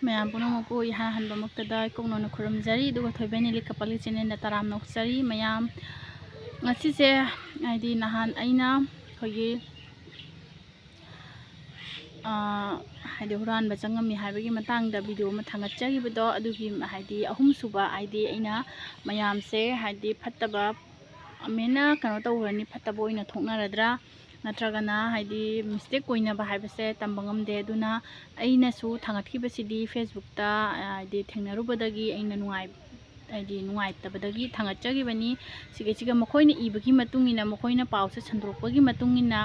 ꯃꯌꯥꯝ ꯄꯨꯝꯅꯃꯛꯄꯨ ꯏꯍꯥꯟ ꯍꯟꯕꯃꯛꯇꯗ ꯀꯣꯛꯅꯣꯅ ꯈꯨꯔꯨꯝꯖꯔꯤ ꯑꯗꯨꯒ ꯊꯣꯏꯕꯩꯅ ꯂꯤꯛꯀꯄꯜꯂꯤ ꯆꯦꯅꯦꯜꯗ ꯇꯔꯥꯝꯅ ꯑꯣꯛꯆꯔꯤ ꯃꯌꯥꯝ ꯉꯁꯤꯁꯦ ꯍꯥꯏꯗꯤ ꯅꯍꯥꯟ ꯑꯩꯅ ꯑꯩꯈꯣꯏꯒꯤ ꯍꯥꯏꯗꯤ ꯍꯨꯔꯥꯟꯕ ꯆꯪꯉꯝꯃꯤ ꯍꯥꯏꯕꯒꯤ ꯃꯇꯥꯡꯗ ꯚꯤꯗꯤꯑꯣ ꯑꯃ ꯊꯥꯒꯠꯆꯈꯤꯕꯗꯣ ꯑꯗꯨꯒꯤ ꯍꯥꯏꯗꯤ ꯑꯍꯨꯝꯁꯨꯕ ꯍꯥꯏꯗꯤ ꯑꯩꯅ ꯃꯌꯥꯝꯁꯦ ꯍꯥꯏꯗꯤ ꯐꯠꯇꯕ ꯑꯃꯦꯅ ꯀꯩꯅꯣ ꯇꯧꯔꯅꯤ ꯐꯠꯇꯕ ꯑꯣꯏꯅ ꯊꯣꯛꯅꯔꯗ꯭ꯔꯥ ꯅꯠꯇ꯭ꯔꯒꯅ ꯍꯥꯏꯗꯤ ꯃꯤꯁꯇꯦꯛ ꯑꯣꯏꯅꯕ ꯍꯥꯏꯕꯁꯦ ꯇꯝꯕ ꯉꯝꯗꯦ ꯑꯗꯨꯅ ꯑꯩꯅꯁꯨ ꯊꯥꯒꯠꯈꯤꯕꯁꯤꯗꯤ ꯐꯦꯁꯕꯨꯛꯇ ꯍꯥꯏꯗꯤ ꯊꯦꯡꯅꯔꯨꯕꯗꯒꯤ ꯑꯩꯅ ꯅꯨꯡꯉꯥꯏꯇꯕꯗꯒꯤ ꯊꯥꯒꯠꯆꯈꯤꯕꯅꯤ ꯁꯤꯒ ꯃꯈꯣꯏꯅ ꯏꯕꯒꯤ ꯃꯇꯨꯡ ꯏꯟꯅ ꯃꯈꯣꯏꯅ ꯄꯥꯎꯁꯦ ꯁꯟꯗꯣꯛꯄꯒꯤ ꯃꯇꯨꯡ ꯏꯟꯅ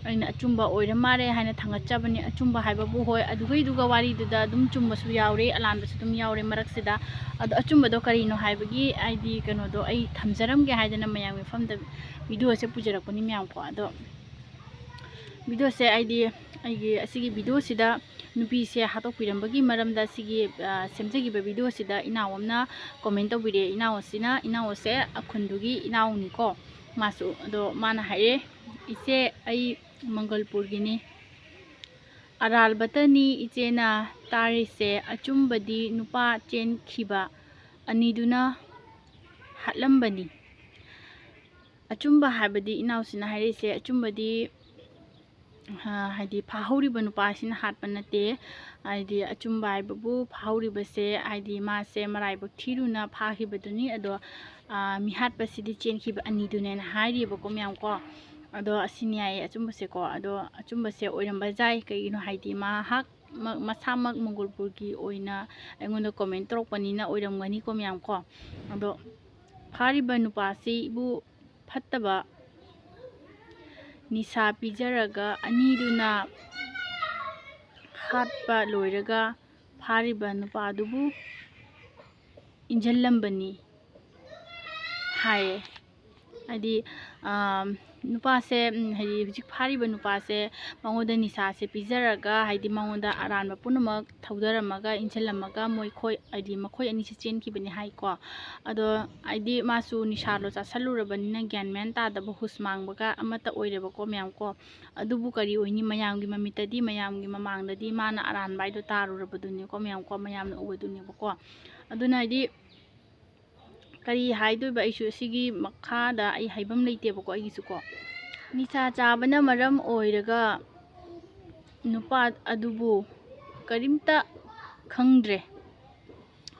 ꯑꯩꯅ ꯑꯆꯨꯝꯕ ꯑꯣꯏꯔ ꯃꯥꯜꯂꯦ ꯍꯥꯏꯅ ꯊꯥꯒꯠꯆꯕꯅꯤ ꯑꯆꯨꯝꯕ ꯍꯥꯏꯕꯕꯨ ꯍꯣꯏ ꯑꯗꯨꯒ ꯋꯥꯔꯤꯗꯨꯗ ꯑꯗꯨꯝ ꯆꯨꯝꯕꯁꯨ ꯌꯥꯎꯔꯦ ꯑꯂꯥꯟꯕꯁꯨ ꯑꯗꯨꯝ ꯌꯥꯎꯔꯦ ꯃꯔꯛꯁꯤꯗ ꯑꯗꯣ ꯑꯆꯨꯝꯕꯗꯣ ꯀꯔꯤꯅꯣ ꯍꯥꯏꯕꯒꯤ ꯍꯥꯏꯗꯤ ꯀꯩꯅꯣꯗꯣ ꯑꯩ ꯊꯝꯖꯔꯝꯒꯦ ꯍꯥꯏꯗꯅ ꯃꯌꯥꯝꯒꯤ ꯃꯐꯝꯗ ꯚꯤꯗꯤꯑꯣꯁꯦ ꯄꯨꯖꯔꯛꯄꯅꯤ ꯃꯌꯥꯝꯀꯣ ꯑꯗꯣ ꯚꯤꯗꯤꯑꯣꯁꯦ ꯑꯩꯒꯤ ꯑꯁꯤꯒꯤ ꯚꯤꯗꯤꯑꯣꯁꯤꯗ ꯅꯨꯄꯤꯁꯦ ꯍꯥꯠꯇꯣꯛꯄꯤꯔꯝꯕꯒꯤ ꯃꯔꯝꯗ ꯁꯤꯒꯤ ꯁꯦꯝꯖꯈꯤꯕ ꯚꯤꯗꯤꯑꯣꯁꯤꯗ ꯏꯅꯥꯎ ꯑꯃꯅ ꯀꯣꯃꯦꯟ ꯇꯧꯕꯤꯔꯛꯑꯦ ꯏꯅꯥꯎ ꯑꯁꯦ ꯈꯨꯟꯗꯨꯒꯤ ꯏꯅꯥꯎꯅꯤꯀꯣ ꯃꯥꯁꯨ ꯑꯗꯣ ꯃꯥꯅ ꯍꯥꯏꯔꯦ ꯏꯆꯦ ꯑꯩ ꯃꯪꯒꯜꯄꯨꯔꯒꯤꯅꯤ ꯑꯔꯥꯜꯕꯇꯅꯤ ꯏꯆꯦꯅ ꯇꯥꯔꯤꯁꯦ ꯑꯆꯨꯝꯕꯗꯤ ꯅꯨꯄꯥ ꯆꯦꯟꯈꯤꯕ ꯑꯅꯤꯗꯨꯅ ꯍꯥꯠꯂꯝꯕꯅꯤ ꯑꯆꯨꯝꯕ ꯍꯥꯏꯕꯗꯤ ꯏꯅꯥꯎꯁꯤꯅ ꯍꯥꯏꯔꯤꯁꯦ ꯑꯆꯨꯝꯕꯗꯤ ꯍꯥꯏꯗꯤ ꯐꯥꯍꯧꯔꯤꯕ ꯅꯨꯄꯥꯁꯤꯅ ꯍꯥꯠꯄ ꯅꯠꯇꯦ ꯍꯥꯏꯗꯤ ꯑꯆꯨꯝꯕ ꯍꯥꯏꯕꯕꯨ ꯐꯥꯍꯧꯔꯤꯕꯁꯦ ꯍꯥꯏꯗꯤ ꯃꯥꯁꯦ ꯃꯔꯥꯏꯕꯛ ꯊꯤꯔꯨꯅ ꯐꯥꯈꯤꯕꯗꯨꯅꯤ ꯑꯗꯣ ꯃꯤꯍꯥꯠꯄꯁꯤꯗꯤ ꯆꯦꯟꯈꯤꯕ ꯑꯅꯤꯗꯨꯅꯦꯅ ꯍꯥꯏꯔꯤꯕꯀꯣ ꯃꯌꯥꯝꯀꯣ ꯑꯗꯣ ꯑꯁꯤꯅꯤ ꯍꯥꯏꯌꯦ ꯑꯆꯨꯝꯕꯁꯦꯀꯣ ꯑꯗꯣ ꯑꯆꯨꯝꯕꯁꯦ ꯑꯣꯏꯔꯝꯕ ꯌꯥꯏ ꯀꯩꯒꯤꯅꯣ ꯍꯥꯏꯗꯤ ꯃꯁꯥꯃꯛ ꯃꯪꯒꯣꯜꯄꯨꯔꯒꯤ ꯑꯣꯏꯅ ꯑꯩꯉꯣꯟꯗ ꯀꯣꯃꯦꯟ ꯇꯧꯔꯛꯄꯅꯤꯅ ꯑꯣꯏꯔꯝꯒꯅꯤꯀꯣ ꯃꯌꯥꯝꯀꯣ ꯑꯗꯣ ꯐꯥꯔꯤꯕ ꯅꯨꯄꯥꯁꯤꯕꯨ ꯐꯠꯇꯕ ꯅꯤꯁꯥ ꯄꯤꯖꯔꯒ ꯑꯅꯤꯗꯨꯅ ꯍꯥꯠꯄ ꯂꯣꯏꯔꯒ ꯐꯥꯔꯤꯕ ꯅꯨꯄꯥꯗꯨꯕు ꯏꯟꯖꯜꯂꯝꯕꯅꯤ ꯍꯥꯏꯌꯦ ꯍꯥꯏꯗꯤ ꯅꯨꯄꯥꯁꯦ ꯍꯥꯏꯗꯤ ꯍꯧꯖꯤꯛ ꯐꯥꯔꯤꯕ ꯅꯨꯄꯥꯁꯦ ꯃꯉꯣꯟꯗ ꯅꯤꯁꯥꯁꯦ ꯄꯤꯖꯔꯒ ꯍꯥꯏꯗꯤ ꯃꯉꯣꯟꯗ ꯑꯔꯥꯟꯕ ꯄꯨꯝꯅꯃꯛ ꯊꯧꯗꯔꯝꯃꯒ ꯏꯟꯁꯤꯜꯂꯝꯃꯒ ꯍꯥꯏꯗꯤ ꯃꯈꯣꯏ ꯑꯅꯤꯁꯦ ꯆꯦꯟꯈꯤꯕꯅꯤ ꯍꯥꯏꯀꯣ ꯑꯗꯣ ꯍꯥꯏꯗꯤ ꯃꯥꯁꯨ ꯅꯤꯁꯥꯗꯣ ꯆꯥꯁꯜꯂꯨꯔꯕꯅꯤꯅ ꯒ꯭ꯌꯥꯟ ꯃꯦꯟ ꯇꯥꯗꯕ ꯍꯨꯁ ꯃꯥꯡꯕꯒ ꯑꯃꯠꯇ ꯑꯣꯏꯔꯦꯕꯀꯣ ꯃꯌꯥꯝꯀꯣ ꯑꯗꯨꯕꯨ ꯀꯔꯤ ꯑꯣꯏꯅꯤ ꯃꯌꯥꯝꯒꯤ ꯃꯃꯤꯠꯇꯗꯤ ꯃꯌꯥꯝꯒꯤ ꯃꯃꯥꯡꯗꯗꯤ ꯃꯥꯅ ꯑꯔꯥꯟꯕ ꯍꯥꯏꯗꯣ ꯇꯥꯔꯨꯔꯕꯗꯨꯅꯤꯀꯣ ꯃꯌꯥꯝꯀꯣ ꯃꯌꯥꯝꯅ ꯎꯕꯗꯨꯅꯦꯕꯀꯣ ꯑꯗꯨꯅ ꯍꯥꯏꯗꯤ ꯀꯔꯤ ꯍꯥꯏꯗꯣꯏꯕ ꯑꯩꯁꯨ ꯑꯁꯤꯒꯤ ꯃꯈꯥꯗ ꯑꯩ ꯍꯩꯐꯝ ꯂꯩꯇꯦꯕꯀோ ꯑꯩꯒꯤꯁꯨꯀꯣ ꯅꯤꯁꯥ ꯆꯥꯕꯅ ꯃꯔꯝ ꯑꯣꯏꯔꯒ ꯅꯨꯄꯥ ꯑꯗꯨꯕꯨ ꯀꯔꯤꯝꯇ ꯈꯪꯗ꯭ꯔꯦ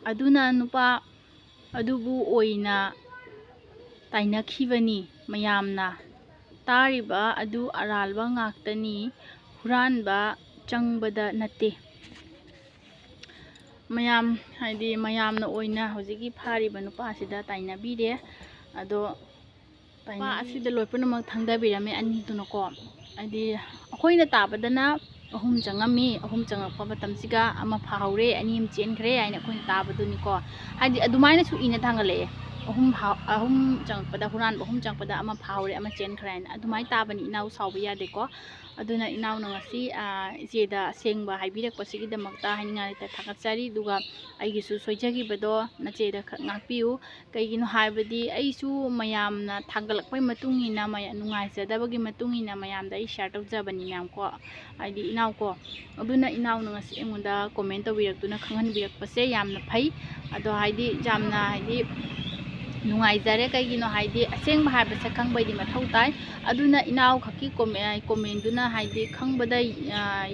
ꯑꯗꯨꯅ ꯅꯨꯄꯥ ꯑꯗꯨꯕꯨ ꯑꯣꯏꯅ ꯇꯥꯏꯅꯈꯤꯕꯅꯤ ꯃꯌꯥꯝꯅ ꯇꯥꯔꯤꯕ ꯑꯗꯨ ꯑꯔꯥꯟꯕ ꯉꯥꯛꯇꯅꯤ ꯍꯨꯔꯥꯟꯕ ꯆꯪꯕꯗ ꯅꯠꯇꯦ ꯃꯌꯥꯝ ꯍꯥꯏꯗꯤ ꯃꯌꯥꯝꯅ ꯑꯣꯏꯅ ꯍꯧꯖꯤꯛꯀꯤ ꯐꯥꯔꯤꯕ ꯅꯨꯄꯥꯁꯤꯗ ꯇꯥꯏꯅꯕꯤꯔꯦ ꯑꯗꯣ ꯅꯨꯄꯥ ꯑꯁꯤꯗ ꯂꯣꯏ ꯄꯨꯝꯅꯃꯛ ꯊꯪꯗꯕꯤꯔꯝꯃꯦ ꯑꯅꯤꯗꯨꯅꯀꯣ ꯍꯥꯏꯗꯤ ꯑꯩꯈꯣꯏꯅ ꯇꯥꯕꯗꯅ ꯑꯍꯨꯝ ꯆꯪꯉꯝꯃꯤ ꯑꯍꯨꯝ ꯆꯪꯉꯛꯄ ꯃꯇꯝꯁꯤꯒ ꯑꯃ ꯐꯥꯍꯧꯔꯦ ꯑꯅꯤ ꯑꯃ ꯆꯦꯟꯈ꯭ꯔꯦ ꯍꯥꯏꯅ ꯑꯩꯈꯣꯏꯅ ꯇꯥꯕꯗꯨꯅꯤꯀꯣ ꯍꯥꯏꯗꯤ ꯑꯗꯨꯃꯥꯏꯅꯁꯨ ꯏꯅ ꯊꯥꯡꯒꯠꯂꯛꯑꯦ ꯑꯍꯨꯝ ꯆꯪꯉꯛꯄꯗ ꯍꯨꯔꯥꯟꯕ ꯑꯍꯨꯝ ꯆꯪꯉꯛꯄꯗ ꯑꯃ ꯐꯥꯍꯧꯔꯦ ꯑꯃ ꯆꯦꯟꯈ꯭ꯔꯦ ꯍꯥꯏꯅ ꯑꯗꯨꯃꯥꯏꯅ ꯇꯥꯕꯅꯤ ꯏꯅꯥꯎ ꯁꯥꯎꯕ ꯌꯥꯗꯦꯀꯣ ꯑꯗꯨꯅ ꯏꯅꯥꯎꯅ ꯉꯁꯤ ꯏꯆꯦꯗ ꯑꯁꯦꯡꯕ ꯍꯥꯏꯕꯤꯔꯛꯄꯁꯤꯒꯤꯗꯃꯛꯇ ꯍꯥꯏꯅꯤꯡꯉꯥꯏ ꯂꯩꯇ ꯊꯥꯒꯠꯆꯔꯤ ꯑꯗꯨꯒ ꯑꯩꯒꯤꯁꯨ ꯁꯣꯏꯖꯈꯤꯕꯗꯣ ꯅꯆꯦꯗ ꯈꯛ ꯉꯥꯛꯄꯤꯌꯨ ꯀꯩꯒꯤꯅꯣ ꯍꯥꯏꯕꯗꯤ ꯑꯩꯁꯨ ꯃꯌꯥꯝꯅ ꯊꯥꯒꯠꯂꯛꯄꯩ ꯃꯇꯨꯡ ꯏꯟꯅ ꯅꯨꯡꯉꯥꯏꯖꯗꯕꯒꯤ ꯃꯇꯨꯡ ꯏꯟꯅ ꯃꯌꯥꯝꯗ ꯑꯩ ꯁꯤꯌꯔ ꯇꯧꯖꯕꯅꯤ ꯃꯌꯥꯝꯀꯣ ꯍꯥꯏꯗꯤ ꯏꯅꯥꯎꯀꯣ ꯑꯗꯨꯅ ꯏꯅꯥꯎꯅ ꯉꯁꯤ ꯑꯩꯉꯣꯟꯗ ꯀꯣꯃꯦꯟ ꯇꯧꯕꯤꯔꯛꯇꯨꯅ ꯈꯪꯍꯟꯕꯤꯔꯛꯄꯁꯦ ꯌꯥꯝꯅ ꯐꯩ ꯑꯗꯣ ꯍꯥꯏꯗꯤ ꯌꯥꯝꯅ ꯍꯥꯏꯗꯤ ꯅꯨꯡꯉꯥꯏꯖꯔꯦ ꯀꯩꯒꯤꯅꯣ ꯍꯥꯏꯗꯤ ꯑꯁꯦꯡꯕ ꯍꯥꯏꯕꯁꯦ ꯈꯪꯕꯩꯗꯤ ꯃꯊꯧ ꯇꯥꯏ ꯑꯗꯨꯅ ꯏꯅꯥꯎ ꯈꯛꯀꯤ ꯀꯣꯃꯦꯟꯗꯨꯅ ꯍꯥꯏꯗꯤ ꯈꯪꯕꯗ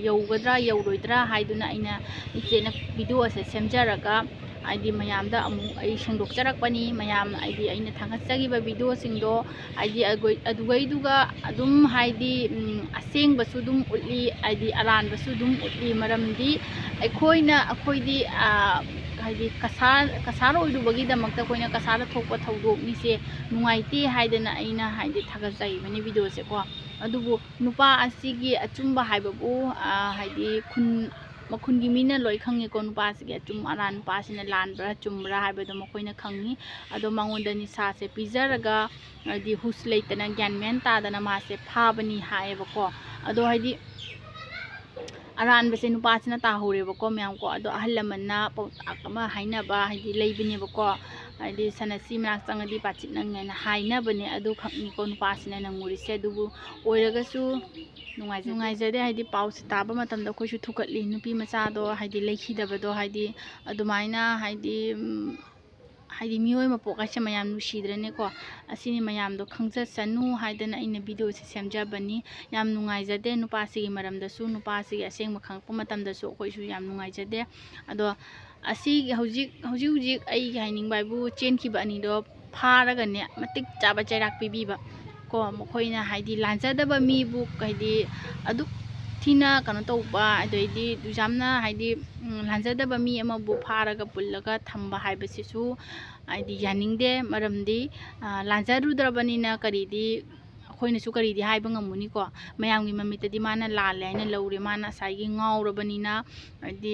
ꯌꯧꯒꯗ꯭ꯔꯥ ꯌꯧꯔꯣꯏꯗ꯭ꯔꯥ ꯍꯥꯏꯗꯨꯅ ꯑꯩꯅ ꯏꯆꯦꯅ ꯚꯤꯗꯤꯑꯣ ꯑꯁꯦ ꯁꯦꯝꯖꯔꯒ ꯍꯥꯏꯗꯤ ꯃꯌꯥꯝꯗ ꯑꯃꯨꯛ ꯑꯩ ꯁꯦꯡꯗꯣꯛꯆꯔꯛꯄꯅꯤ ꯃꯌꯥꯝ ꯍꯥꯏꯗꯤ ꯑꯩꯅ ꯊꯥꯒꯠꯆꯈꯤꯕ ꯚꯤꯗꯤꯑꯣꯁꯤꯡꯗꯣ ꯍꯥꯏꯗꯤ ꯑꯗꯨꯒꯩꯗꯨꯒ ꯑꯗꯨꯝ ꯍꯥꯏꯗꯤ ꯑꯁꯦꯡꯕꯁꯨ ꯑꯗꯨꯝ ꯎꯠꯂꯤ ꯍꯥꯏꯗꯤ ꯑꯔꯥꯟꯕꯁꯨ ꯑꯗꯨꯝ ꯎꯠꯂꯤ ꯃꯔꯝꯗꯤ ꯑꯩꯈꯣꯏꯗꯤ ꯍꯥꯏꯗꯤ ꯀꯁꯥꯔ ꯑꯣꯏꯔꯨꯕꯒꯤꯗꯃꯛꯇ ꯑꯩꯈꯣꯏꯅ ꯀꯁꯥꯔꯗꯊꯣꯛꯄ ꯊꯧꯗꯣꯛꯅꯤꯁꯦ ꯅꯨꯡꯉꯥꯏꯇꯦ ꯍꯥꯏꯗꯅ ꯑꯩꯅ ꯍꯥꯏꯗꯤ ꯊꯥꯒꯠꯆꯈꯤꯕꯅꯤ ꯚꯤꯗꯤꯑꯣꯁꯦꯀꯣ ꯑꯗꯨꯕꯨ ꯅꯨꯄꯥ ꯑꯁꯤꯒꯤ ꯑꯆꯨꯝꯕ ꯍꯥꯏꯕꯕꯨ ꯍꯥꯏꯗꯤ ꯃꯈꯨꯟꯒꯤ ꯃꯤꯅ ꯂꯣꯏ ꯈꯪꯉꯤꯀꯣ ꯅꯨꯄꯥꯁꯤꯒꯤ ꯑꯆꯨꯝ ꯑꯔꯥꯟ ꯅꯨꯄꯥꯁꯤꯅ ꯂꯥꯟꯕ꯭ꯔꯥ ꯆꯨꯝꯕ꯭ꯔꯥ ꯍꯥꯏꯕꯗꯣ ꯃꯈꯣꯏꯅ ꯈꯪꯉꯤ ꯑꯗꯣ ꯃꯉꯣꯟꯗ ꯅꯤꯁꯥꯁꯦ ꯄꯤꯖꯔꯒ ꯍꯥꯏꯗꯤ ꯍꯨꯁ ꯂꯩꯇꯅ ꯒ꯭ꯌꯥꯟ ꯃꯦꯟ ꯇꯥꯗꯅ ꯃꯥꯁꯦ ꯐꯥꯕꯅꯤ ꯍꯥꯏꯌꯦꯕꯀோ ꯑꯗꯣ ꯍꯥꯏꯗꯤ ꯑꯔꯥꯟꯕꯁꯦ ꯅꯨꯄꯥꯁꯤꯅ ꯇꯥꯍꯧꯔꯦꯕꯀꯣ ꯃꯌꯥꯝꯀꯣ ꯑꯗꯣ ꯑꯍꯜ ꯂꯃꯟꯅ ꯄꯥꯎꯇꯥꯛ ꯑꯃ ꯍꯥꯏꯅꯕ ꯍꯥꯏꯗꯤ ꯂꯩꯕꯅꯦꯕꯀꯣ ꯍꯥꯏꯗꯤ ꯁꯅꯁꯤ ꯃꯅꯥꯛ ꯆꯪꯉꯗꯤ ꯄꯥꯆꯤꯠ ꯅꯪꯉꯦꯅ ꯍꯥꯏꯅꯕꯅꯦ ꯑꯗꯨ ꯈꯛꯅꯤꯀꯣ ꯅꯨꯄꯥꯁꯤꯅ ꯅꯪꯉꯨꯔꯤꯁꯦ ꯑꯗꯨꯕꯨ ꯑꯣꯏꯔꯒꯁꯨ ꯅꯨꯡꯉꯥꯏꯖꯗꯦ ꯍꯥꯏꯗꯤ ꯄꯥꯎꯁꯤ ꯇꯥꯕ ꯃꯇꯝꯗ ꯑꯩꯈꯣꯏꯁꯨ ꯊꯨꯀꯠꯂꯤ ꯅꯨꯄꯤ ꯃꯆꯥꯗꯣ ꯍꯥꯏꯗꯤ ꯂꯩꯈꯤꯗꯕꯗꯣ ꯍꯥꯏꯗꯤ ꯑꯗꯨꯃꯥꯏꯅ ꯍꯥꯏꯗꯤ ꯃꯤꯑꯣꯏ ꯃꯄꯣꯛ ꯍꯥꯏꯁꯦ ꯃꯌꯥꯝ ꯅꯨꯡꯁꯤꯗ꯭ꯔꯅꯦꯀꯣ ꯑꯁꯤꯅꯤ ꯃꯌꯥꯝꯗꯣ ꯈꯪꯖꯁꯅꯨ ꯍꯥꯏꯗꯅ ꯑꯩꯅ ꯚꯤꯗꯤꯑꯣꯁꯦ ꯁꯦꯝꯖꯕꯅꯤ ꯌꯥꯝ ꯅꯨꯡꯉꯥꯏꯖꯗꯦ ꯅꯨꯄꯥꯁꯤꯒꯤ ꯃꯔꯝꯗꯁꯨ ꯅꯨꯄꯥꯁꯤꯒꯤ ꯑꯁꯦꯡꯕ ꯈꯪꯉꯛꯄ ꯃꯇꯝꯗꯁꯨ ꯑꯩꯈꯣꯏꯁꯨ ꯌꯥꯝ ꯅꯨꯡꯉꯥꯏꯖꯗꯦ ꯑꯗꯣ ꯑꯁꯤꯒꯤ ꯍꯧꯖꯤꯛ ꯑꯩꯒꯤ ꯍꯥꯏꯅꯤꯡꯕ ꯍꯥꯏꯕꯨ ꯆꯦꯟꯈꯤꯕ ꯑꯅꯤꯗꯣ ꯐꯥꯔꯒꯅꯦ ꯃꯇꯤꯛ ꯆꯥꯕ ꯆꯩꯔꯥꯛ ꯄꯤꯕꯤꯕ ꯀꯣ ꯃꯈꯣꯏꯅ ꯍꯥꯏꯗꯤ ꯂꯥꯟꯖꯗꯕ ꯃꯤꯕꯨ ꯍꯥꯏꯗꯤ ꯑꯗꯨꯛ ꯊꯤꯅ ꯀꯩꯅꯣ ꯇꯧꯕ ꯑꯗꯩꯗꯤ ꯌꯥꯝꯅ ꯍꯥꯏꯗꯤ ꯂꯥꯟꯖꯗꯕ ꯃꯤ ꯑꯃꯕꯨ ꯐꯥꯔꯒ ꯄꯨꯜꯂꯒ ꯊꯝꯕ ꯍꯥꯏꯕꯁꯤꯁꯨ ꯍꯥꯏꯗꯤ ꯌꯥꯅꯤꯡꯗꯦ ꯃꯔꯝꯗꯤ ꯂꯥꯟꯖꯔꯨꯗ꯭ꯔꯕꯅꯤꯅ ꯑꯩꯈꯣꯏꯅꯁꯨ ꯀꯔꯤꯗꯤ ꯍꯥꯏꯕ ꯉꯝꯃꯨꯅꯤꯀꯣ ꯃꯌꯥꯝꯒꯤ ꯃꯃꯤꯠꯇꯗꯤ ꯃꯥꯅ ꯂꯥꯜꯂꯦ ꯍꯥꯏꯅ ꯂꯧꯔꯦ ꯃꯥꯅ ꯉꯁꯥꯏꯒꯤ ꯉꯥꯎꯔꯕꯅꯤ나 ꯍꯥꯏꯗꯤ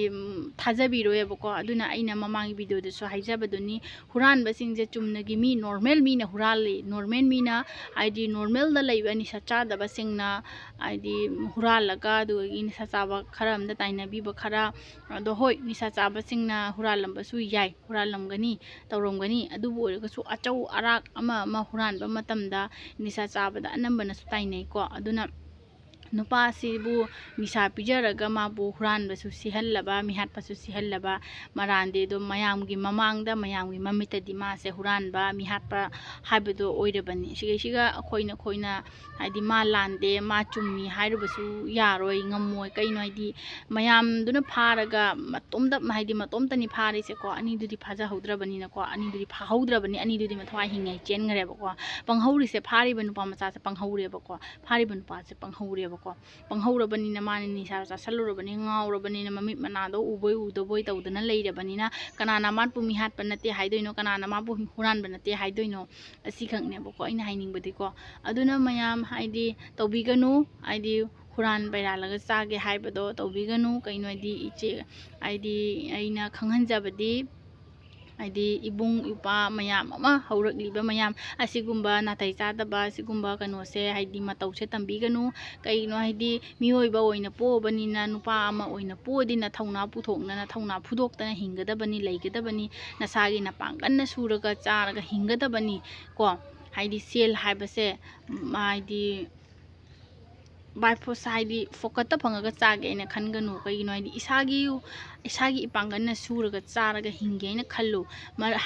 ꯊꯥꯖꯕꯤꯔꯣꯏꯕꯀꯣ ꯑꯗꯨꯅ ꯑꯩꯅ ꯃꯃꯥꯡꯒꯤ ꯚꯤꯗꯤꯑꯣꯗꯁꯨ ꯍꯥꯏꯖꯕꯗꯨꯅꯤ ꯍꯨꯔꯥꯟꯕꯁꯤꯡꯁꯦ ꯆꯨꯝꯅꯒꯤ ꯃꯤ ꯅꯣꯔꯃꯦꯜ ꯃꯤꯅ ꯍꯨꯔꯥꯜꯂꯤ ꯅꯣꯔꯃꯦꯜ ꯃꯤꯅ ꯍꯥꯏꯗꯤ ꯅꯣꯔꯃꯦꯜꯗ ꯂꯩꯕ ꯅꯤꯁꯥ ꯆꯥꯗꯕꯁꯤꯡꯅ ꯍꯥꯏꯗꯤ ꯍꯨꯔꯥꯜꯂꯒ ꯑꯗꯨꯗꯒꯤ ꯅꯤꯁꯥ ꯆꯥꯕ ꯈꯔ ꯑꯃꯗ ꯇꯥꯏꯅꯕꯤꯕ ꯈꯔ ꯑꯗꯣ ꯍꯣꯏ ꯅꯤꯁꯥ ꯆꯥꯕꯁꯤꯡꯅ ꯍꯨꯔꯥꯜꯂꯝꯕꯁꯨ ꯌꯥꯏ ꯍꯨꯔꯥꯜꯂꯝꯒꯅꯤ ꯇꯧꯔꯝꯒꯅꯤ ꯑꯗꯨꯕꯨ ꯑꯣꯏꯔꯒꯁꯨ ꯑꯆꯧ ꯑꯔꯥꯛ ꯑꯃ ꯍꯨꯔꯥꯟꯕ ꯃꯇꯝꯗ ꯅꯤꯁꯥ ꯆꯥꯕꯗ ꯑꯅꯝꯕꯅꯁꯨ ꯇꯥꯏꯅꯩꯀꯣ ꯑꯗꯨꯅ ꯅꯨꯄꯥꯁꯤꯕꯨ ꯅꯤꯁꯥ ꯄꯤꯖꯔꯒ ꯃꯥꯕꯨ ꯍꯨꯔꯥꯟꯕꯁꯨ ꯁꯤꯍꯜꯂꯕ ꯃꯤꯍꯥꯠꯄꯁꯨ ꯁꯤꯍꯜꯂꯕ ꯃꯔꯥꯟꯗꯤ ꯑꯗꯨꯝ ꯃꯌꯥꯝꯒꯤ ꯃꯃꯥꯡꯗ ꯃꯌꯥꯝꯒꯤ ꯃꯃꯤꯠꯇꯗꯤ ꯃꯥꯁꯦ ꯍꯨꯔꯥꯟꯕ ꯃꯤꯍꯥꯠꯄ ꯍꯥꯏꯕꯗꯣ ꯑꯣꯏꯔꯕꯅꯤ ꯁꯤꯒ ꯑꯩꯈꯣꯏꯅ ꯍꯥꯏꯗꯤ ꯃꯥ ꯂꯥꯟꯗꯦ ꯃꯥ ꯆꯨꯝꯃꯤ ꯍꯥꯏꯔꯨꯕꯁꯨ ꯌꯥꯔꯣꯏ ꯉꯝꯃꯣꯏ ꯀꯩꯅꯣ ꯍꯥꯏꯗꯤ ꯃꯌꯥꯝꯗꯨꯅ ꯐꯥꯔꯒ ꯃꯇꯣꯝꯇꯅꯤ ꯐꯥꯔꯤꯁꯦꯀꯣ ꯑꯅꯤꯗꯨꯗꯤ ꯐꯥꯖꯍꯧꯗ꯭ꯔꯕꯅꯤꯅꯀꯣ ꯑꯅꯤꯗꯨꯗꯤ ꯐꯥꯍꯧꯗ꯭ꯔꯕꯅꯤ ꯑꯅꯤꯗꯨꯗꯤ ꯃꯊꯋꯥꯏ ꯍꯤꯡꯉꯩ ꯆꯦꯟꯈ꯭ꯔꯦꯕꯀꯣ ꯄꯪꯍꯧꯔꯤꯁꯦ ꯐꯥꯔꯤꯕ ꯅꯨꯄꯥ ꯃꯆꯥꯁꯦ ꯄꯪꯍꯧꯔꯦꯕꯀꯣ ꯐꯥꯔꯤꯕ ꯅꯨꯄꯥꯁꯦ ꯄꯪꯍꯧꯔꯦꯕꯀꯣ ꯄꯪꯍꯧꯔꯕꯅꯤꯅ ꯃꯥꯅ ꯅꯤꯁꯥ ꯆꯥꯁꯜꯂꯨꯔꯕꯅꯤ ꯉꯥꯎꯔꯕꯅꯤꯅ ꯃꯃꯤꯠ ꯃꯅꯥꯗꯣ ꯎꯕꯣꯏ ꯎꯗꯕꯣꯏ ꯇꯧꯗꯅ ꯂꯩꯔꯕꯅꯤꯅ ꯀꯅꯥꯅ ꯃꯥꯕꯨ ꯃꯤꯍꯥꯠꯄ ꯅꯠꯇꯦ ꯍꯥꯏꯗꯣꯏꯅꯣ ꯀꯅꯥꯅ ꯃꯥꯕꯨ ꯍꯨꯔꯥꯟꯕ ꯅꯠꯇꯦ ꯍꯥꯏꯗꯣꯏꯅꯣ ꯑꯁꯤꯈꯛꯅꯦꯕꯀꯣ ꯑꯩꯅ ꯍꯥꯏꯅꯤꯡꯕꯗꯤꯀꯣ ꯑꯗꯨꯅ ꯃꯌꯥꯝ ꯍꯥꯏꯗꯤ ꯇꯧꯕꯤꯒꯅꯨ ꯍꯥꯏꯗꯤ ꯍꯨꯔꯥꯟ ꯄꯩꯔꯥꯜꯂꯒ ꯆꯥꯒꯦ ꯍꯥꯏꯕꯗꯣ ꯇꯧꯕꯤꯒꯅꯨ ꯀꯩꯅꯣ ꯍꯥꯏꯗꯤ ꯏꯆꯦ ꯍꯥꯏꯗꯤ ꯑꯩꯅ ꯈꯪꯍꯟꯖꯕꯗꯤ ꯍꯥꯏꯗꯤ ꯏꯕꯨꯡ ꯏꯄ꯭ꯋꯥ ꯃꯌꯥꯝ ꯑꯃ ꯍꯧꯔꯛꯂꯤꯕ ꯃꯌꯥꯝ ꯑꯁꯤꯒꯨꯝꯕ ꯅꯥꯇꯩ ꯆꯥꯗꯕ ꯑꯁꯤꯒꯨꯝꯕ ꯀꯩꯅꯣꯁꯦ ꯍꯥꯏꯗꯤ ꯃꯇꯧꯁꯦ ꯇꯝꯕꯤꯒꯅꯨ ꯀꯩꯅꯣ ꯍꯥꯏꯗꯤ ꯃꯤꯑꯣꯏꯕ ꯑꯣꯏꯅ ꯄꯣꯛꯑꯕꯅꯤꯅ ꯅꯨꯄꯥ ꯑꯃ ꯑꯣꯏꯅ ꯄꯣꯛꯑꯗꯤ ꯅꯊꯧꯅꯥ ꯄꯨꯊꯣꯛꯅ ꯊꯧꯅꯥ ꯐꯨꯗꯣꯛꯇꯅ ꯍꯤꯡꯒꯗꯕꯅꯤ ꯂꯩꯒꯗꯕꯅꯤ ꯅꯁꯥꯒꯤ ꯅꯄꯥꯡꯒꯟꯅ ꯁꯨꯔꯒ ꯆꯥꯔꯒ ꯍꯤꯡꯒꯗꯕꯅꯤ ꯀꯣ ꯍꯥꯏꯗꯤ ꯁꯦꯜ ꯍꯥꯏꯕꯁꯦ ꯍꯥꯏꯗꯤ ꯕꯥꯏ ꯐꯣꯔꯁ ꯍꯥꯏꯗꯤ ꯐꯣꯀꯠꯇ ꯐꯪꯉꯒ ꯆꯥꯒꯦ ꯍꯥꯏꯅ ꯈꯟꯒꯅꯨ ꯀꯩꯒꯤꯅꯣ ꯍꯥꯏꯗꯤ ꯏꯁꯥꯒꯤ ꯏꯄꯥꯡꯒꯟꯅ ꯁꯨꯔꯒ ꯆꯥꯔꯒ ꯍꯤꯡꯒꯦ ꯍꯥꯏꯅ ꯈꯜꯂꯨ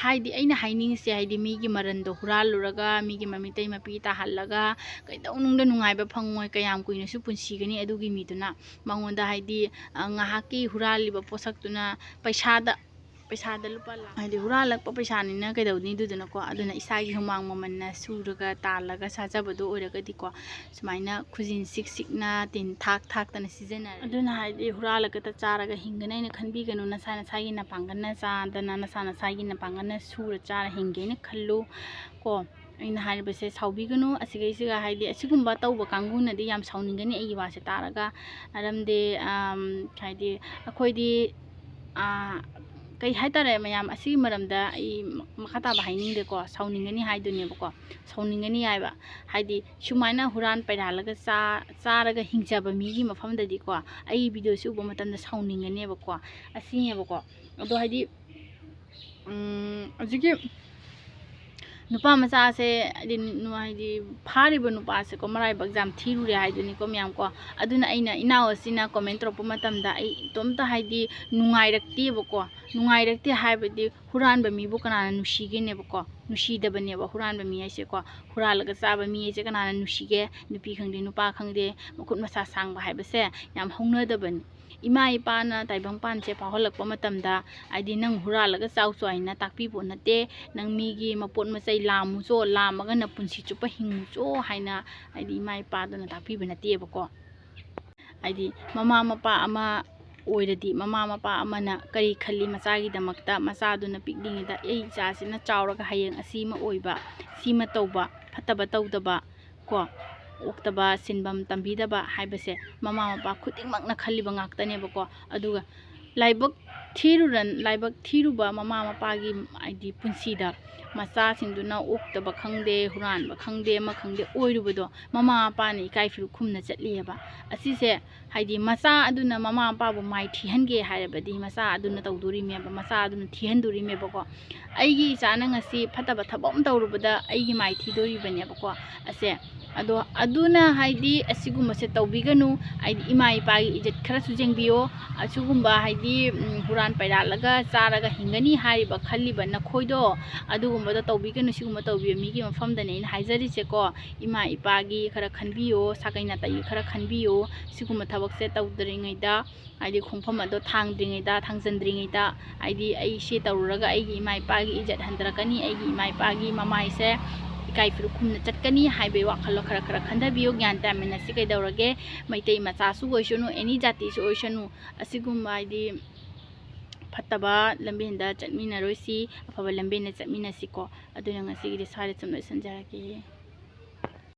ꯍꯥꯏꯗꯤ ꯑꯩꯅ ꯍꯥꯏꯅꯤꯡꯉꯤꯁꯦ ꯍꯥꯏꯗꯤ ꯃꯤꯒꯤ ꯃꯔꯟꯗꯣ ꯍꯨꯔꯥꯜꯂꯨꯔꯒ ꯃꯤꯒꯤ ꯃꯃꯤꯠꯇꯩ ꯃꯄꯤ ꯇꯥꯍꯜꯂꯒ ꯀꯩꯗꯧꯅꯨꯡꯗ ꯅꯨꯡꯉꯥꯏꯕ ꯐꯪꯉꯣꯏ ꯀꯌꯥꯝ ꯀꯨꯏꯅꯁꯨ ꯄꯨꯟꯁꯤꯒꯅꯤ ꯑꯗꯨꯒꯤ ꯃꯤꯗꯨꯅ ꯃꯉꯣꯟꯗ ꯍꯥꯏꯗꯤ ꯉꯥꯏꯍꯥꯛꯀꯤ ꯍꯨꯔꯥꯜꯂꯤꯕ ꯄꯣꯠꯁꯛꯇꯨꯅ ꯄꯩꯁꯥꯗ ꯂꯨꯄꯥ ꯂꯥꯛ ꯍꯥꯏꯗꯤ ꯍꯨꯔꯥꯜꯂꯛꯄ ꯄꯩꯁꯥꯅꯤꯅ ꯀꯩꯗꯧꯅꯤ ꯑꯗꯨꯗꯨꯅꯀꯣ ꯑꯗꯨꯅ ꯏꯁꯥꯒꯤ ꯍꯨꯃꯥꯡ ꯃꯃꯟꯅ ꯁꯨꯔꯒ ꯇꯥꯜꯂꯒ ꯆꯥꯖꯕꯗꯣ ꯑꯣꯏꯔꯒꯗꯤꯀꯣ ꯁꯨꯃꯥꯏꯅ ꯈꯨꯖꯤꯟ ꯁꯤꯛꯅ ꯇꯤꯟ ꯊꯥꯛꯇꯅ ꯁꯤꯖꯤꯟꯅꯔꯦ ꯑꯗꯨꯅ ꯍꯥꯏꯗꯤ ꯍꯨꯔꯥꯜꯂꯒꯇ ꯆꯥꯔꯒ ꯍꯤꯡꯒꯅꯤ ꯍꯥꯏꯅ ꯈꯟꯕꯤꯒꯅꯨ ꯅꯁꯥꯒꯤ ꯅꯄꯥꯡꯒꯟꯅ ꯆꯥꯗꯅ ꯅꯁꯥꯒꯤ ꯅꯄꯥꯡꯒꯟꯅ ꯁꯨꯔ ꯆꯥꯔ ꯍꯤꯡꯒꯦ ꯍꯥꯏꯅ ꯈꯜꯂꯨ ꯀꯣ ꯑꯩꯅ ꯍꯥꯏꯔꯤꯕꯁꯦ ꯁꯥꯎꯕꯤꯒꯅꯨ ꯑꯁꯤꯒꯩꯁꯤꯒ ꯍꯥꯏꯗꯤ ꯑꯁꯤꯒꯨꯝꯕ ꯇꯧꯕ ꯀꯥꯡꯕꯨꯅꯗꯤ ꯌꯥꯝ ꯁꯥꯎꯅꯤꯡꯒꯅꯤ ꯑꯩꯒꯤ ꯋꯥꯁꯦ ꯇꯥꯔꯒ ꯃꯔꯝꯗꯤ ꯍꯥꯏꯗꯤ ꯑꯩꯈꯣꯏꯗꯤ ꯀꯩ ꯍꯥꯏꯇꯥꯔꯦ ꯃꯌꯥꯝ ꯑꯁꯤꯒꯤ ꯃꯔꯝꯗ ꯑꯩ ꯃꯈꯥ ꯇꯥꯕ ꯍꯥꯏꯅꯤꯡꯗꯦꯀꯣ ꯁꯥꯎꯅꯤꯡꯒꯅꯤ ꯍꯥꯏꯗꯨꯅꯦꯕꯀꯣ ꯁꯥꯎꯅꯤꯡꯒꯅꯤ ꯍꯥꯏꯕ ꯍꯥꯏꯗꯤ ꯁꯨꯃꯥꯏꯅ ꯍꯨꯔꯥꯟ ꯄꯩꯔꯥꯜꯂꯒ ꯆꯥꯔꯒ ꯍꯤꯡꯖꯕ ꯃꯤꯒꯤ ꯃꯐꯝꯗꯗꯤꯀꯣ ꯑꯩ ꯚꯤꯗꯤꯑꯣꯁꯤ ꯎꯕ ꯃꯇꯝꯗ ꯁꯥꯎꯅꯤꯡꯒꯅꯦꯕꯀꯣ ꯑꯁꯤꯅꯦꯕꯀꯣ ꯑꯗꯣ ꯍꯥꯏꯗꯤ ꯍꯧꯖꯤꯛꯀꯤ ꯅꯨꯄꯥ ꯃꯆꯥꯁꯦ ꯍꯥꯏꯗꯤ ꯐꯥꯔꯤꯕ ꯅꯨꯄꯥꯁꯦꯀꯣ ꯃꯔꯥꯏꯕꯛ ꯌꯥꯝ ꯊꯤꯔꯨꯔꯦ ꯍꯥꯏꯗꯨꯅꯤꯀꯣ ꯃꯌꯥꯝꯀꯣ ꯑꯗꯨꯅ ꯑꯩꯅ ꯏꯅꯥꯎ ꯑꯁꯤꯅ ꯀꯣꯃꯦꯟ ꯇꯧꯔꯛꯄ ꯃꯇꯝꯗ ꯑꯩ ꯏꯇꯣꯝꯇ ꯍꯥꯏꯗꯤ ꯅꯨꯡꯉꯥꯏꯔꯛꯇꯦ ꯍꯥꯏꯕꯗꯤ ꯍꯨꯔꯥꯟꯕ ꯃꯤꯕꯨ ꯀꯅꯥꯅ ꯅꯨꯡꯁꯤꯒꯦꯅꯦꯕꯀꯣ ꯅꯨꯡꯁꯤꯗꯕꯅꯦꯕ ꯍꯨꯔꯥꯟꯕ ꯃꯤ ꯍꯥꯏꯁꯦꯀꯣ ꯍꯨꯔꯥꯜꯂꯒ ꯆꯥꯕ ꯃꯤ ꯍꯥꯏꯁꯦ ꯀꯅꯥꯅ ꯅꯨꯡꯁꯤꯒꯦ ꯅꯨꯄꯤ ꯈꯪꯗꯦ ꯅꯨꯄꯥ ꯈꯪꯗꯦ ꯃꯈꯨꯠ ꯃꯁꯥ ꯁꯥꯡꯕ ꯍꯥꯏꯕꯁꯦ ꯌꯥꯝ ꯍꯧꯅꯗꯕꯅꯤ ꯏꯃꯥ ꯏꯄꯥꯅ ꯇꯥꯏꯕꯪꯄꯥꯟꯁꯦ ꯐꯥꯎꯍꯜꯂꯛꯄ ꯃꯇꯝꯗ ꯍꯥꯏꯗꯤ ꯅꯪ ꯍꯨꯔꯥꯜꯂꯒ ꯆꯥꯎꯆꯣ ꯍꯥꯏꯅ ꯇꯥꯛꯄꯤꯕ ꯅꯠꯇꯦ ꯅꯪ ꯃꯤꯒꯤ ꯃꯄꯣꯠ ꯃꯆꯩ ꯂꯥꯝꯃꯨꯆꯣ ꯂꯥꯝꯃꯒꯅ ꯄꯨꯟꯁꯤ ꯆꯨꯞꯄ ꯍꯤꯡꯉꯨꯆꯣ ꯍꯥꯏꯅ ꯍꯥꯏꯗꯤ ꯏꯃꯥ ꯏꯄꯥꯗꯨꯅ ꯇꯥꯛꯄꯤꯕ ꯅꯠꯇꯦꯕꯀꯣ ꯍꯥꯏꯗꯤ ꯃꯃꯥ ꯃꯄꯥ ꯑꯃ ꯑꯣꯏꯔꯗꯤ ꯃꯃꯥ ꯃꯄꯥ ꯑꯃꯅ ꯀꯔꯤ ꯈꯜꯂꯤ ꯃꯆꯥꯒꯤꯗꯃꯛꯇ ꯃꯆꯥꯗꯨꯅ ꯄꯤꯛꯂꯤꯉꯩꯗ ꯑꯩ ꯏꯆꯥꯁꯤꯅ ꯆꯥꯎꯔꯒ ꯍꯌꯦꯡ ꯑꯁꯤꯃ ꯑꯣꯏꯕ ꯁꯤꯃ ꯇꯧꯕ ꯐꯠꯇꯕ ꯇꯧꯗꯕ ꯀꯣ ꯑꯣꯛꯇꯕ ꯁꯤꯟꯐꯝ ꯇꯝꯕꯤꯗꯕ ꯍꯥꯏꯕꯁꯦ ꯃꯃꯥ ꯃꯄꯥ ꯈꯨꯗꯤꯡꯃꯛꯅ ꯈꯜꯂꯤꯕ ꯉꯥꯛꯇꯅꯦꯕꯀꯣ ꯑꯗꯨꯒ ꯂꯥꯏꯕꯛ ꯂꯥꯏꯕꯛ ꯊꯤꯔꯨꯕ ꯃꯃꯥ ꯃꯄꯥꯒꯤ ꯍꯥꯏꯗꯤ ꯄꯨꯟꯁꯤꯗ ꯃꯆꯥꯁꯤꯡꯗꯨꯅ ꯑꯣꯛꯇꯕ ꯈꯪꯗꯦ ꯍꯨꯔꯥꯟꯕ ꯈꯪꯗꯦ ꯑꯃ ꯈꯪꯗꯦ ꯑꯣꯏꯔꯨꯕꯗꯣ ꯃꯃꯥ ꯃꯄꯥꯅ ꯏꯀꯥꯏ ꯐꯤꯔꯨꯛ ꯈꯨꯝꯅ ꯆꯠꯂꯤꯑꯕ ꯑꯁꯤꯁꯦ ꯍꯥꯏꯗꯤ ꯃꯆꯥ ꯑꯗꯨꯅ ꯃꯃꯥ ꯃꯄꯥꯕꯨ ꯃꯥꯏ ꯊꯤꯍꯟꯒꯦ ꯍꯥꯏꯔꯕꯗꯤ ꯃꯆꯥ ꯑꯗꯨꯅ ꯇꯧꯗꯣꯔꯤꯃꯦꯕ ꯃꯆꯥ ꯑꯗꯨꯅ ꯊꯤꯍꯟꯗꯣꯔꯤꯃꯦꯕꯀꯣ ꯑꯩꯒꯤ ꯏꯆꯥꯅ ꯉꯁꯤ ꯐꯠꯇꯕ ꯊꯕꯛ ꯑꯃ ꯇꯧꯔꯨꯕꯗ ꯑꯩꯒꯤ ꯃꯥꯏ ꯊꯤꯗꯣꯔꯤꯕꯅꯦꯕꯀோ ꯑꯁꯦ ꯑꯗꯣ ꯑꯗꯨꯅ ꯍꯥꯏꯗꯤ ꯑꯁꯤꯒꯨꯝꯕꯁꯦ ꯇꯧꯕꯤꯒꯅꯨ ꯍꯥꯏꯗꯤ ꯏꯃꯥ ꯏꯄꯥꯒꯤ ꯏꯖꯠ ꯈꯔꯁꯨ ꯌꯦꯡꯕꯤꯌꯣ ꯑꯁꯤꯒꯨꯝꯕ ꯍꯥꯏꯗꯤ ꯍꯨꯔꯥꯟ ꯄꯩꯔꯥꯠꯂꯒ ꯆꯥꯔꯒ ꯍꯤꯡꯒꯅꯤ ꯍꯥꯏꯔꯤꯕ ꯈꯜꯂꯤꯕ ꯅꯈꯣꯏꯗꯣ ꯑꯗꯨꯒꯨꯝꯕꯗꯣ ꯇꯧꯕꯤꯒꯅꯨ ꯁꯤꯒꯨꯝꯕ ꯇꯧꯕꯤꯕ ꯃꯤꯒꯤ ꯃꯐꯝꯗꯅꯦ ꯑꯩꯅ ꯍꯥꯏꯖꯔꯤꯁꯦꯀꯣ ꯏꯃꯥ ꯏꯄꯥꯒꯤ ꯈꯔ ꯈꯟꯕꯤꯌꯣ ꯁꯥꯒꯩ ꯅꯥꯇꯩꯒꯤ ꯈꯔ ꯈꯟꯕꯤꯌꯣ ꯁꯤꯒꯨꯝꯕ ꯊꯕꯛꯁꯦ ꯇꯧꯗ꯭ꯔꯤꯉꯩꯗ ꯍꯥꯏꯗꯤ ꯈꯣꯡꯐꯝ ꯑꯗꯣ ꯊꯥꯡꯗ꯭ꯔꯤꯉꯩꯗ ꯊꯥꯡꯖꯟꯗ꯭ꯔꯤꯉꯩꯗ ꯍꯥꯏꯗꯤ ꯑꯩ ꯁꯤ ꯇꯧꯔꯨꯔꯒ ꯑꯩꯒꯤ ꯏꯃꯥ ꯏꯄꯥꯒꯤ ꯏꯖꯠ ꯍꯟꯊꯔꯛꯀꯅꯤ ꯑꯩꯒꯤ ꯏꯃꯥ ꯏꯄꯥꯒꯤ ꯃꯃꯥꯏꯁꯦ ꯏꯀꯥꯏ ꯐꯤꯔꯨꯛ ꯈꯨꯝꯅ ꯆꯠꯀꯅꯤ ꯍꯥꯏꯕꯒꯤ ꯋꯥꯈꯜꯂꯣ ꯈꯔ ꯈꯟꯊꯕꯤꯌꯨ ꯒ꯭ꯌꯥꯟ ꯇꯥꯃꯤꯟꯅꯁꯤ ꯀꯩꯗꯧꯔꯒꯦ ꯃꯩꯇꯩ ꯃꯆꯥꯁꯨ ꯑꯣꯏꯁꯅꯨ ꯑꯦꯅꯤ ꯖꯥꯇꯤꯁꯨ ꯑꯣꯏꯁꯅꯨ ꯑꯁꯤꯒꯨꯝꯕ ꯍꯥꯏꯗꯤ ꯐꯠꯇꯕ ꯂꯝꯕꯦꯟꯗ ꯆꯠꯃꯤꯟꯅꯔꯣꯏꯁꯤ ꯑꯐꯕ ꯂꯝꯕꯦꯟꯗ ꯆꯠꯃꯤꯟꯅꯁꯤꯀꯣ ꯑꯗꯨꯅ ꯉꯁꯤꯒꯤꯗꯤ ꯁ꯭ꯋꯥꯏꯗ ꯁꯨꯝ ꯂꯣꯏꯁꯤꯟꯖꯔꯒꯦ